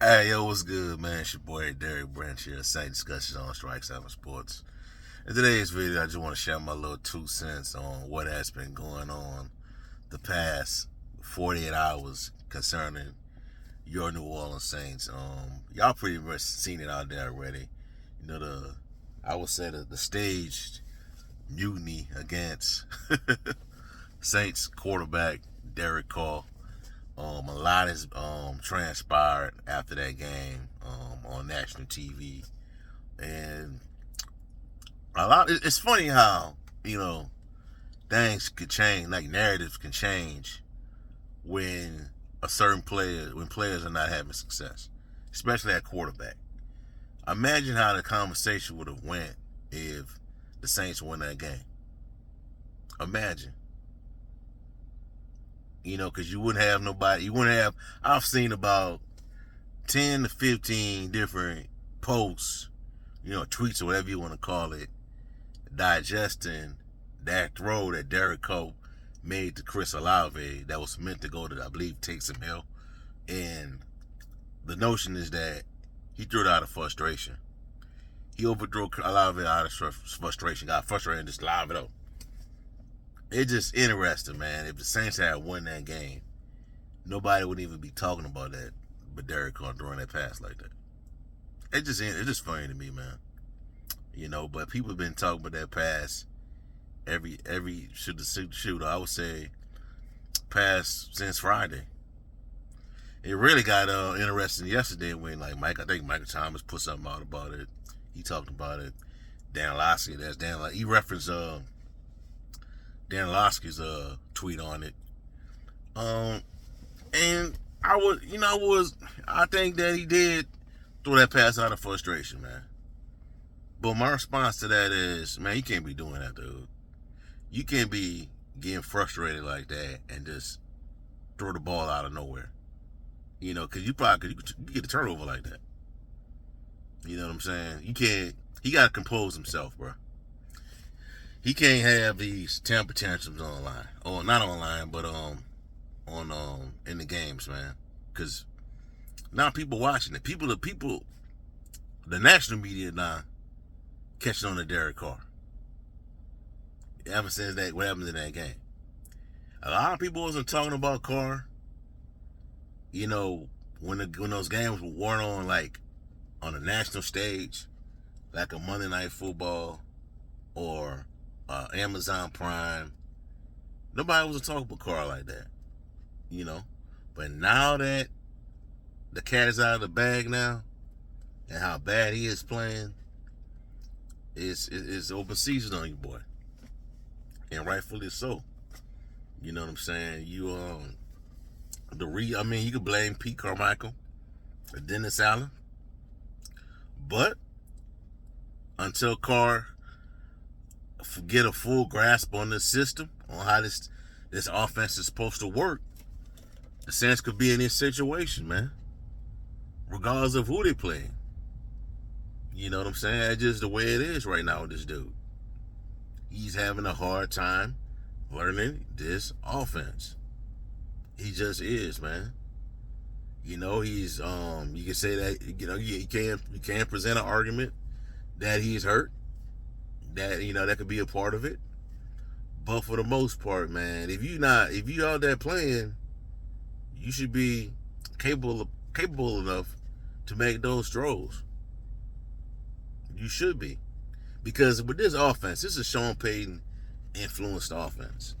Hey, yo, what's good, man? It's your boy Derek Branch here, Saint Discussions on Strike 7 Sports. In today's video, I just want to share my little 2 cents on what has been going on the past 48 hours concerning your New Orleans Saints. Y'all pretty much seen it out there already. I would say the staged mutiny against Saints quarterback Derek Carr. A lot has transpired after that game on national TV, and a lot. It's funny how things could change, like narratives can change when when players are not having success, especially at quarterback. Imagine how the conversation would have went if the Saints won that game. Imagine. Because you wouldn't have nobody. I've seen about 10 to 15 different posts, tweets or whatever you want to call it, digesting that throw that Derek Carr made to Chris Olave that was meant to go to, I believe, Taysom Hill. And the notion is that he threw it out of frustration. He overthrew Olave out of frustration, got frustrated and just live it up. It's just interesting, man. If the Saints had won that game, nobody would even be talking about that, but Derek Carr throwing that pass like that. It's just funny to me, man. But people have been talking about that pass every shooter. I would say pass since Friday. It really got interesting yesterday when I think Michael Thomas put something out about it. He talked about it. Dan Lasky, he referenced Dan Lasky's tweet on it. And I think that he did throw that pass out of frustration, man. But my response to that is, man, you can't be doing that, dude. You can't be getting frustrated like that and just throw the ball out of nowhere. Because you get a turnover like that. You know what I'm saying? He got to compose himself, bro. He can't have these temper tantrums online, or not online, but in the games, man. Because now people watching it, the national media now catching on to Derek Carr. Ever since that, what happened in that game? A lot of people wasn't talking about Carr. When those games weren't on on a national stage, like a Monday Night Football or Amazon Prime, nobody was talking about Carr like that, But now that the cat is out of the bag now, and how bad he is playing, it's open season on you, boy, and rightfully so. You know what I'm saying? You could blame Pete Carmichael or Dennis Allen, but until Carr get a full grasp on this system, on how this offense is supposed to work, the Saints could be in this situation, man. Regardless of who they play. You know what I'm saying? That's just the way it is right now with this dude. He's having a hard time learning this offense. He just is, man. He's you can say that, you can't present an argument that he's hurt. That could be a part of it. But for the most part, man, if you out there playing, you should be capable enough to make those throws. You should be. Because with this offense, this is Sean Payton influenced offense.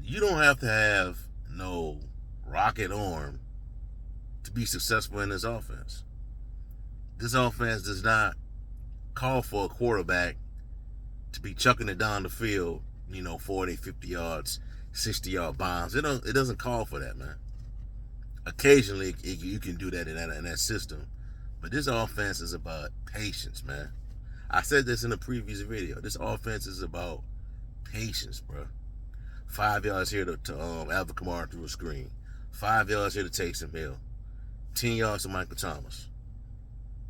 You don't have to have no rocket arm to be successful in this offense. This offense does not call for a quarterback to be chucking it down the field, 40, 50 yards, 60-yard bombs. It doesn't call for that, man. Occasionally, you can do that in that system. But this offense is about patience, man. I said this in a previous video. This offense is about patience, bro. 5 yards here to Alvin Kamara through a screen. 5 yards here to Taysom Hill. 10 yards to Michael Thomas.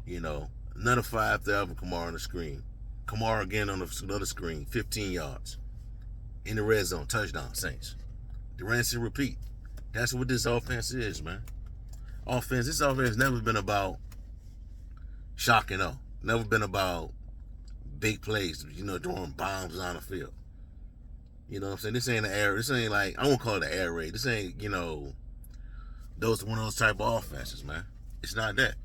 Another 5 to Alvin Kamara on the screen. Kamara again on another screen. 15 yards. In the red zone. Touchdown, Saints. The rinse and repeat. That's what this offense is, man. offense. This offense has never been about shocking up. Never been about big plays, throwing bombs on the field. You know what I'm saying? This ain't an air. This ain't like, I won't call it an air raid. This ain't, those one of those type of offenses, man. It's not that.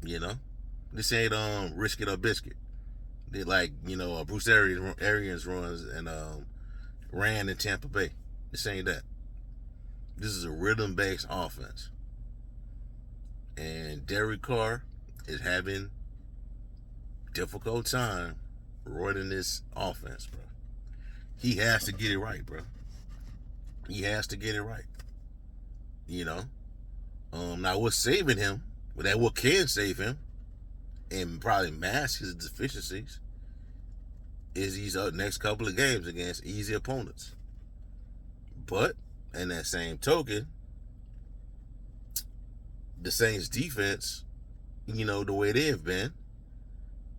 This ain't risk it or biscuit. They like, Bruce Arians runs and ran in Tampa Bay. This ain't that. This is a rhythm-based offense. And Derek Carr is having difficult time running this offense, bro. He has to get it right, bro. He has to get it right. Now what's saving him, what can save him, and probably mask his deficiencies, is these next couple of games against easy opponents. But in that same token, the Saints defense, the way they've been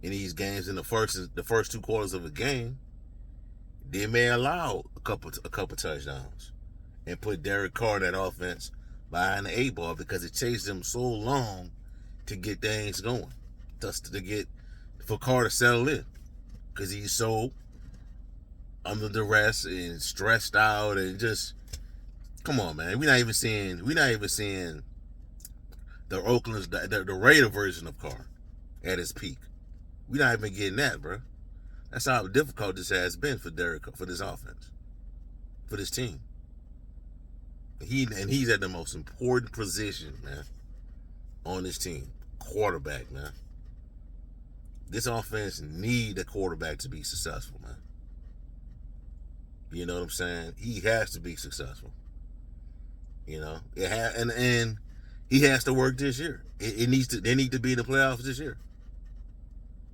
in these games in the first 2 quarters of a game, they may allow a couple touchdowns and put Derek Carr in that offense behind the 8 ball, because it takes them so long to get things going, just for Carr to settle in, because he's so under duress and stressed out and just, come on, man. We're not even seeing the Raider version of Carr at his peak. We're not even getting that, bro. That's how difficult this has been for this offense, for this team. He's at the most important position, man, on this team, quarterback, man. This offense need a quarterback to be successful, man. You know what I'm saying? He has to be successful. And he has to work this year. They need to be in the playoffs this year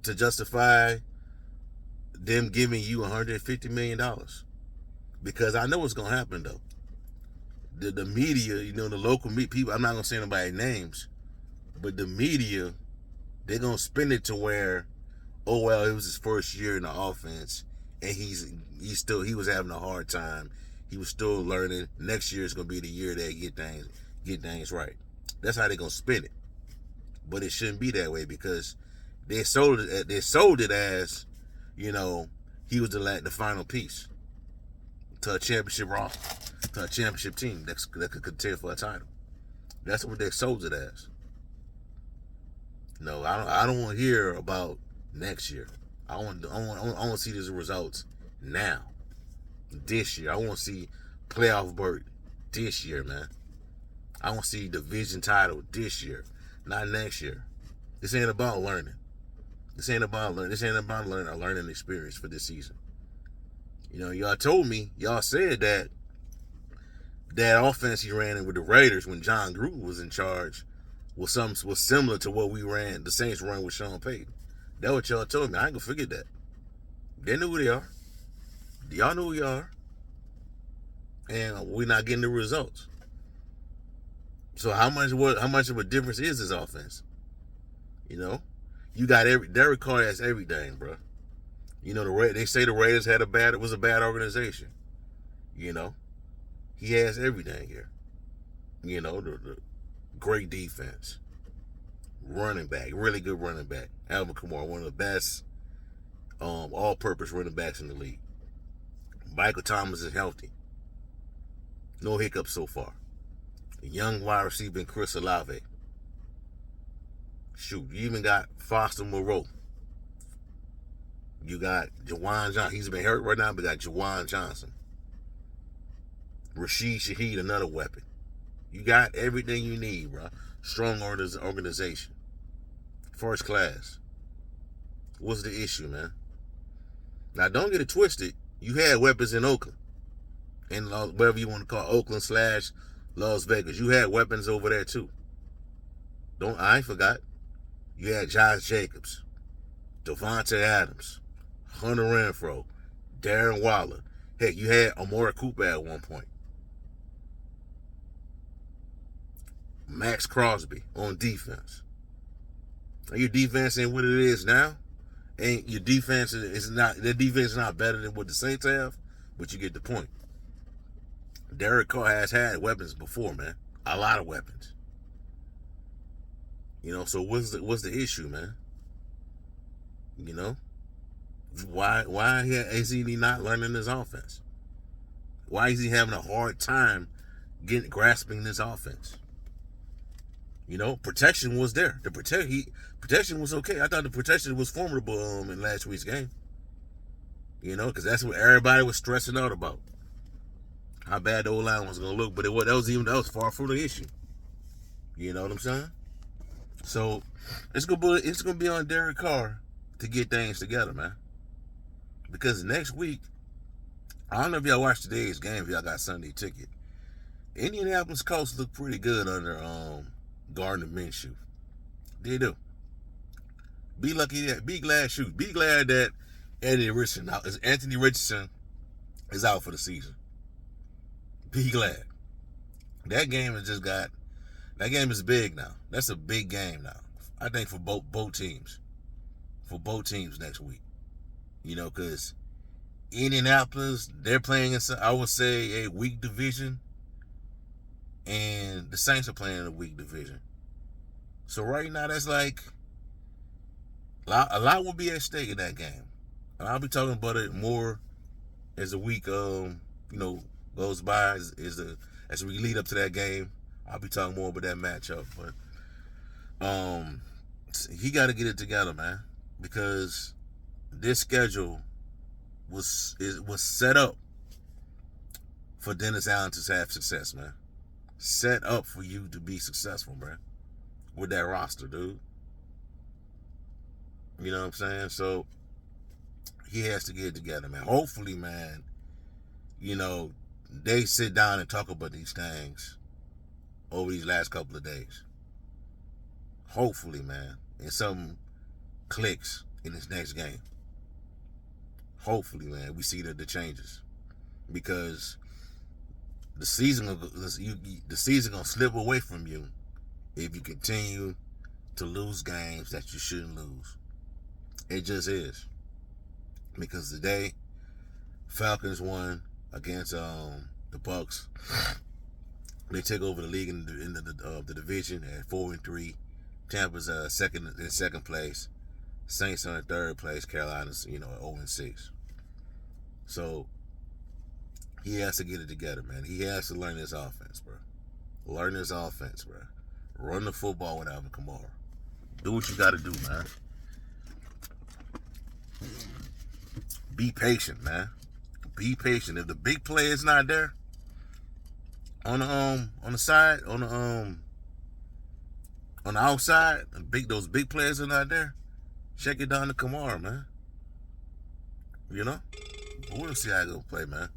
to justify them giving you $150 million. Because I know what's going to happen, though. The media, the local people, I'm not going to say anybody's names, but the media, they're going to spin it to where, oh, well, it was his first year in the offense, and he was having a hard time. He was still learning. Next year is going to be the year that get things right. That's how they're going to spin it. But it shouldn't be that way, because they sold it as, he was the final piece to a championship roster, to a championship team that could contend for a title. That's what they sold it as. No, I don't want to hear about next year. I want to see these results now, this year. I want to see playoff berth this year, man. I want to see division title this year, not next year. This ain't about learning. This ain't about learning a learning experience for this season. Y'all told me, y'all said that offense he ran in with the Raiders when John Gruden was in charge was similar to what the Saints run with Sean Payton. That's what y'all told me. I ain't gonna forget that. They knew who they are. Y'all know who you are. And we're not getting the results. So how much of a difference is this offense? You got Derek Carr has everything, bro. They say the Raiders was a bad organization. He has everything here. The great defense, running back, really good running back. Alvin Kamara, one of the best all-purpose running backs in the league. Michael Thomas is healthy. No hiccups so far. A young wide receiver in Chris Olave. Shoot, you even got Foster Moreau. You got Jawan Johnson. He's been hurt right now, but you got Jawan Johnson. Rashid Shaheed, another weapon. You got everything you need, bro. Strong organization. First class. What's the issue, man? Now, don't get it twisted. You had weapons in Oakland. In whatever you want to call Oakland / Las Vegas. You had weapons over there, too. I ain't forgot. You had Josh Jacobs, Devontae Adams, Hunter Renfrow, Darren Waller. Heck, you had Amari Cooper at one point. Max Crosby on defense. Your defense ain't what it is now. And your defense is not better than what the Saints have, but you get the point. Derek Carr has had weapons before, man. A lot of weapons. So what's the issue, man? Why is he not learning this offense? Why is he having a hard time grasping this offense? Protection was there. Protection was okay. I thought the protection was formidable in last week's game. Because that's what everybody was stressing out about. How bad the O-line was going to look, but that was far from the issue. You know what I'm saying? So it's gonna be on Derek Carr to get things together, man. Because next week, I don't know if y'all watched today's game, if y'all got Sunday ticket. Indianapolis Colts look pretty good under Gardner Minshew. They do. Be glad that Anthony Richardson is out for the season. Be glad. That game is big now. That's a big game now. I think for both teams. For both teams next week. Because Indianapolis, they're playing in, I would say, a weak division. And the Saints are playing in a weak division. So right now, that's like a lot will be at stake in that game. And I'll be talking about it more as the week goes by, as we lead up to that game. I'll be talking more about that matchup, but he got to get it together, man, because this schedule was set up for Dennis Allen to have success, man. Set up for you to be successful, man, with that roster, dude. You know what I'm saying? So he has to get it together, man. Hopefully, man, they sit down and talk about these things over these last couple of days. Hopefully, man, and something clicks in this next game. Hopefully, man, we see the changes, because the season gonna slip away from you if you continue to lose games that you shouldn't lose. It just is, because today Falcons won against the Bucks. They take over the league in the division at 4-3. Tampa's in second place. Saints are in third place. Carolina's 0-6. So he has to get it together, man. He has to learn this offense, bro. Learn this offense, bro. Run the football with Alvin Kamara. Do what you got to do, man. Be patient, man. Be patient. If the big play is not there on the side, on the outside, those big players are not there, check it down to Kamara, man. But we'll see how it go play, man.